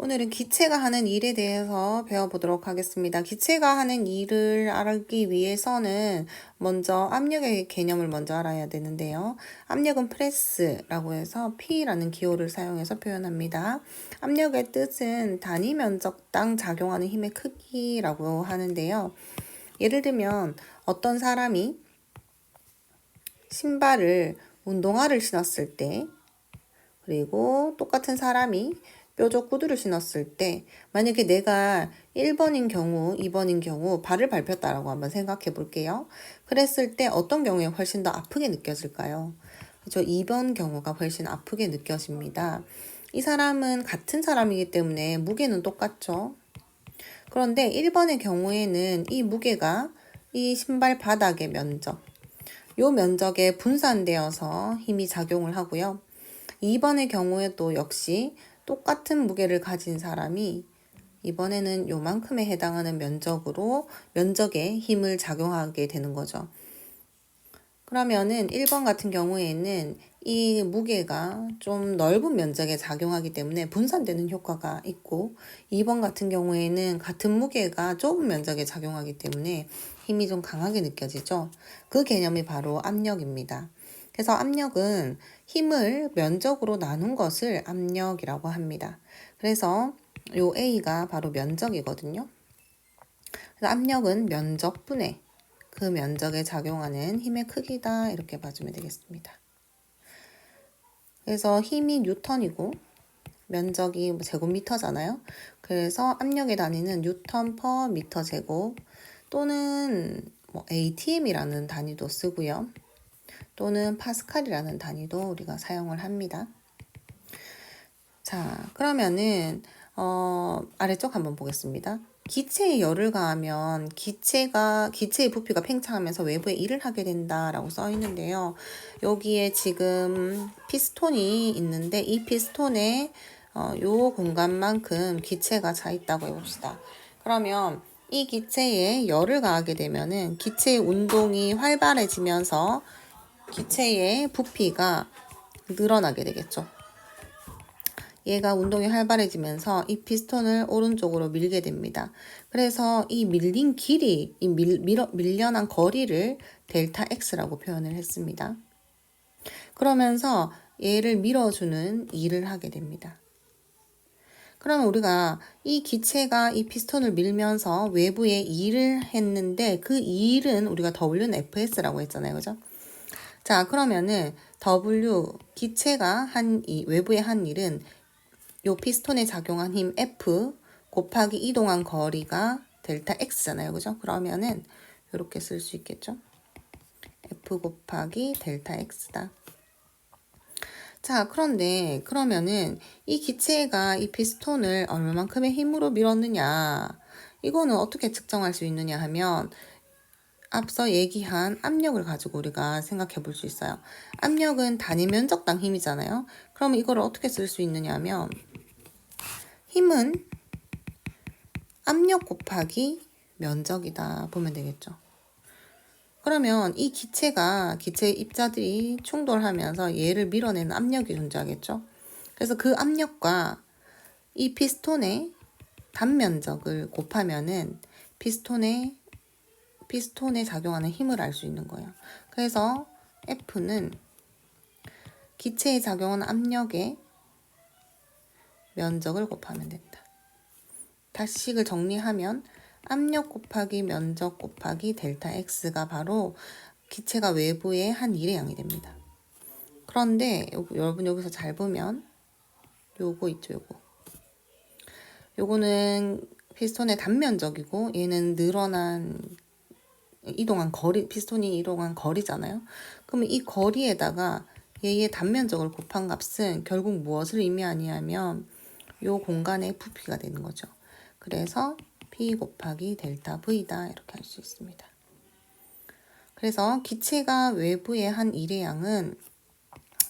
오늘은 기체가 하는 일에 대해서 배워보도록 하겠습니다. 기체가 하는 일을 알기 위해서는 먼저 압력의 개념을 먼저 알아야 되는데요. 압력은 프레스라고 해서 P라는 기호를 사용해서 표현합니다. 압력의 뜻은 단위 면적당 작용하는 힘의 크기라고 하는데요. 예를 들면 어떤 사람이 신발을 운동화를 신었을 때, 그리고 똑같은 사람이 뾰족 구두를 신었을 때, 만약에 내가 1번인 경우, 2번인 경우 발을 밟혔다라고 한번 생각해 볼게요. 그랬을 때 어떤 경우에 훨씬 더 아프게 느껴질까요? 그렇죠? 2번 경우가 훨씬 아프게 느껴집니다. 이 사람은 같은 사람이기 때문에 무게는 똑같죠. 그런데 1번의 경우에는 이 무게가 이 신발 바닥의 면적, 요 면적에 분산되어서 힘이 작용을 하고요. 2번의 경우에도 역시 똑같은 무게를 가진 사람이 이번에는 요만큼에 해당하는 면적에 힘을 작용하게 되는 거죠. 그러면은 1번 같은 경우에는 이 무게가 좀 넓은 면적에 작용하기 때문에 분산되는 효과가 있고, 2번 같은 경우에는 같은 무게가 좁은 면적에 작용하기 때문에 힘이 좀 강하게 느껴지죠. 그 개념이 바로 압력입니다. 그래서 압력은 힘을 면적으로 나눈 것을 압력이라고 합니다. 그래서 요 A가 바로 면적이거든요. 그래서 압력은 면적분의 그 면적에 작용하는 힘의 크기다, 이렇게 봐주면 되겠습니다. 그래서 힘이 뉴턴이고 면적이 제곱미터잖아요. 그래서 압력의 단위는 뉴턴 퍼 미터 제곱, 또는 ATM이라는 단위도 쓰고요. 또는 파스칼이라는 단위도 우리가 사용을 합니다. 자, 그러면은 아래쪽 한번 보겠습니다. 기체에 열을 가하면 기체의 부피가 팽창하면서 외부에 일을 하게 된다라고 써 있는데요. 여기에 지금 피스톤이 있는데 이 피스톤에 요 공간만큼 기체가 차 있다고 해봅시다. 그러면 이 기체에 열을 가하게 되면은 기체의 운동이 활발해지면서 기체의 부피가 늘어나게 되겠죠. 얘가 운동이 활발해지면서 이 피스톤을 오른쪽으로 밀게 됩니다. 그래서 이 밀린 길이, 밀려난 거리를 델타 X라고 표현을 했습니다. 그러면서 얘를 밀어주는 일을 하게 됩니다. 그러면 우리가 이 기체가 이 피스톤을 밀면서 외부에 일을 했는데 그 일은 우리가 W는 Fs라고 했잖아요. 그죠? 자, 그러면은 기체가 외부에 한 일은 요 피스톤에 작용한 힘 F 곱하기 이동한 거리가 델타 X잖아요. 그죠? 그러면은 이렇게 쓸 수 있겠죠? F 곱하기 델타 X다. 자, 그러면은 이 기체가 이 피스톤을 얼마만큼의 힘으로 밀었느냐, 이거는 어떻게 측정할 수 있느냐 하면 앞서 얘기한 압력을 가지고 우리가 생각해 볼 수 있어요. 압력은 단위 면적당 힘이잖아요. 그럼 이걸 어떻게 쓸 수 있느냐 하면 힘은 압력 곱하기 면적이다 보면 되겠죠. 그러면 이 기체의 입자들이 충돌하면서 얘를 밀어내는 압력이 존재하겠죠. 그래서 그 압력과 이 피스톤의 단면적을 곱하면은 피스톤에 작용하는 힘을 알 수 있는 거예요. 그래서 F는 기체에 작용하는 압력의 면적을 곱하면 된다. 다시식을 정리하면 압력 곱하기 면적 곱하기 델타 X가 바로 기체가 외부에 한 일의 양이 됩니다. 그런데 여러분 여기서 잘 보면 요거 있죠, 요거는 피스톤의 단면적이고 얘는 피스톤이 이동한 거리잖아요. 그러면 이 거리에다가 얘의 단면적을 곱한 값은 결국 무엇을 의미하냐면 요 공간의 부피가 되는 거죠. 그래서 P 곱하기 델타 V다, 이렇게 할 수 있습니다. 그래서 기체가 외부에 한 일의 양은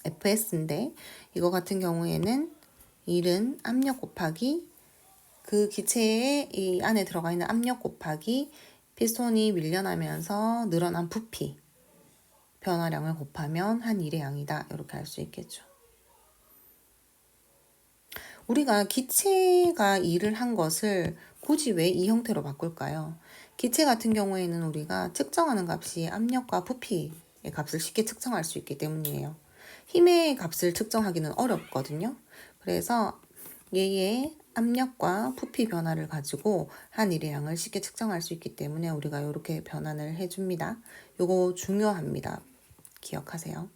Fs인데 이거 같은 경우에는 일은 압력 곱하기 그 기체의 이 안에 들어가 있는 압력 곱하기 피스톤이 밀려나면서 늘어난 부피 변화량을 곱하면 한 일의 양이다, 이렇게 할 수 있겠죠. 우리가 기체가 일을 한 것을 굳이 왜 이 형태로 바꿀까요? 기체 같은 경우에는 우리가 측정하는 값이 압력과 부피의 값을 쉽게 측정할 수 있기 때문이에요. 힘의 값을 측정하기는 어렵거든요. 그래서 얘의 압력과 부피 변화를 가지고 한 일의 양을 쉽게 측정할 수 있기 때문에 우리가 이렇게 변환을 해줍니다. 요거 중요합니다. 기억하세요.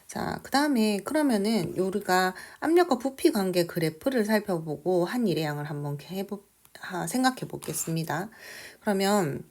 자, 그 다음에 그러면은 우리가 압력과 부피 관계 그래프를 살펴보고 한 일의 양을 한번 생각해 보겠습니다. 그러면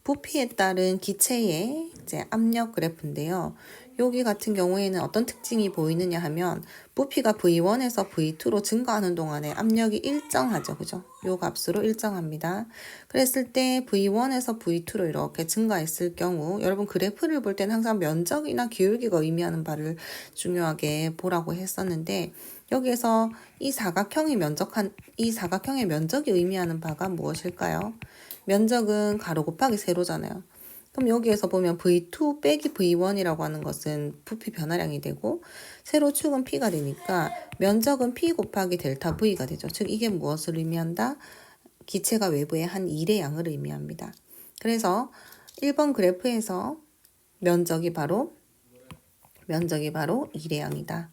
부피에 따른 기체의 이제 압력 그래프인데요. 여기 같은 경우에는 어떤 특징이 보이느냐 하면 부피가 V1에서 V2로 증가하는 동안에 압력이 일정하죠. 그죠? 요 값으로 일정합니다. 그랬을 때 V1에서 V2로 이렇게 증가했을 경우 여러분 그래프를 볼 때는 항상 면적이나 기울기가 의미하는 바를 중요하게 보라고 했었는데 여기에서 이 사각형의 면적이 의미하는 바가 무엇일까요? 면적은 가로 곱하기 세로잖아요. 그럼 여기에서 보면 V2 빼기 V1이라고 하는 것은 부피 변화량이 되고 세로축은 P가 되니까 면적은 P 곱하기 델타 V가 되죠. 즉 이게 무엇을 의미한다? 기체가 외부의 한 일의 양을 의미합니다. 그래서 1번 그래프에서 면적이 바로 일의 양이다.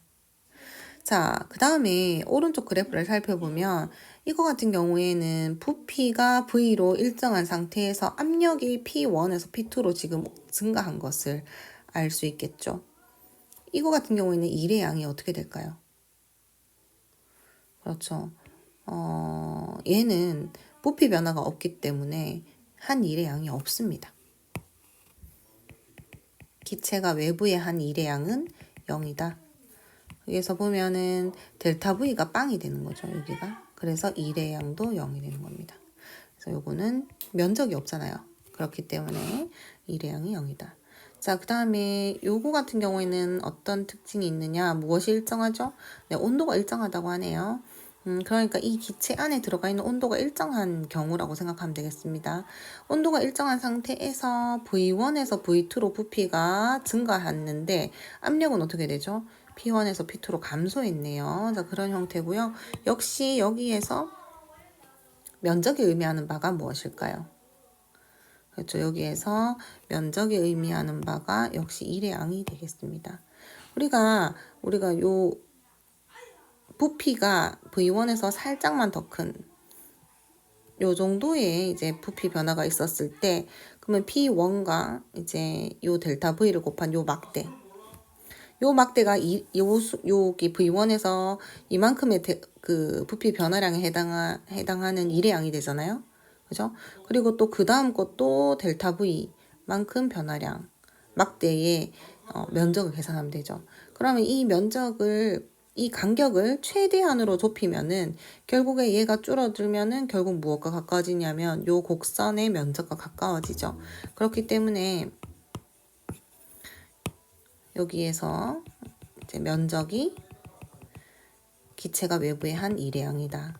자, 그 다음에 오른쪽 그래프를 살펴보면 이거 같은 경우에는 부피가 V로 일정한 상태에서 압력이 P1에서 P2로 지금 증가한 것을 알 수 있겠죠. 이거 같은 경우에는 일의 양이 어떻게 될까요? 그렇죠. 얘는 부피 변화가 없기 때문에 한 일의 양이 없습니다. 기체가 외부의 한 일의 양은 0이다. 여기서 보면은 델타 V가 빵이 되는 거죠, 여기가. 그래서 일의 양도 0이 되는 겁니다. 그래서 요거는 면적이 없잖아요. 그렇기 때문에 일의 양이 0이다. 자, 그 다음에 요거 같은 경우에는 어떤 특징이 있느냐, 무엇이 일정하죠? 네, 온도가 일정하다고 하네요. 그러니까 이 기체 안에 들어가 있는 온도가 일정한 경우라고 생각하면 되겠습니다. 온도가 일정한 상태에서 V1에서 V2로 부피가 증가했는데 압력은 어떻게 되죠? P1에서 P2로 감소했네요. 자, 그런 형태고요. 역시 여기에서 면적이 의미하는 바가 무엇일까요? 그렇죠. 여기에서 면적이 의미하는 바가 역시 일의 양이 되겠습니다. 우리가 요 부피가 V1에서 살짝만 더 큰 요 정도의 이제 부피 변화가 있었을 때 그러면 P1과 이제 요 델타 V를 곱한 요 막대 요 막대가 여기 V1에서 이만큼의 그 부피 변화량에 해당하는 일의 양이 되잖아요. 그죠? 그리고 또 그 다음 것도 델타 V만큼 변화량, 막대의 면적을 계산하면 되죠. 그러면 이 간격을 최대한으로 좁히면은 결국에 얘가 줄어들면은 결국 무엇과 가까워지냐면 요 곡선의 면적과 가까워지죠. 그렇기 때문에 여기에서 이제 면적이 기체가 외부의 한 일의 양이다.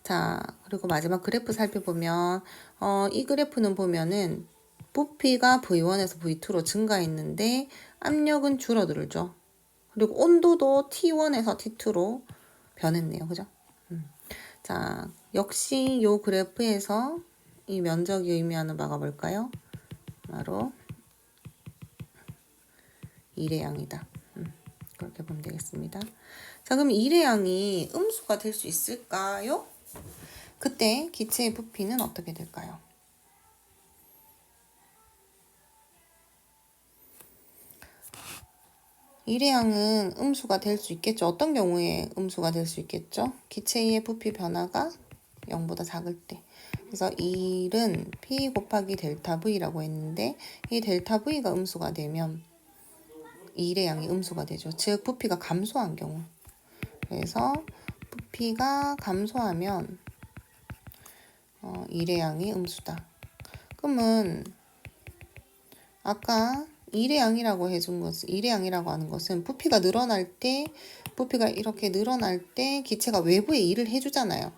자, 그리고 마지막 그래프 살펴보면 이 그래프는 보면은 부피가 V1에서 V2로 증가했는데 압력은 줄어들죠. 그리고 온도도 T1에서 T2로 변했네요. 그죠? 자, 역시 이 그래프에서 이 면적이 의미하는 바가 뭘까요? 바로 일의 양이다. 그렇게 보면 되겠습니다. 자, 그럼 일의 양이 음수가 될 수 있을까요? 그때 기체의 부피는 어떻게 될까요? 일의 양은 음수가 될 수 있겠죠. 어떤 경우에 음수가 될 수 있겠죠? 기체의 부피 변화가 0보다 작을 때. 그래서 1은 P 곱하기 델타 V라고 했는데 이 델타 V가 음수가 되면 일의 양이 음수가 되죠. 즉 부피가 감소한 경우. 그래서 부피가 감소하면 일의 양이 음수다. 그러면 아까 일의 양이라고 하는 것은 부피가 이렇게 늘어날 때 기체가 외부에 일을 해주잖아요.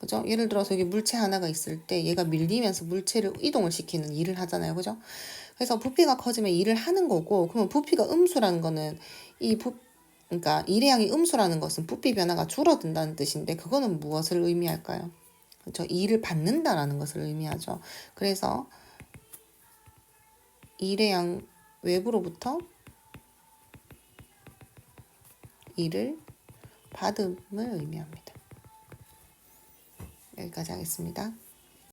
그죠? 예를 들어서 여기 물체 하나가 있을 때 얘가 밀리면서 물체를 이동을 시키는 일을 하잖아요. 그죠? 그래서 부피가 커지면 일을 하는 거고, 그러면 부피가 음수라는 거는 그러니까 일의 양이 음수라는 것은 부피 변화가 줄어든다는 뜻인데, 그거는 무엇을 의미할까요? 그렇죠? 일을 받는다라는 것을 의미하죠. 그래서 일의 양, 외부로부터 일을 받음을 의미합니다. 여기까지 하겠습니다.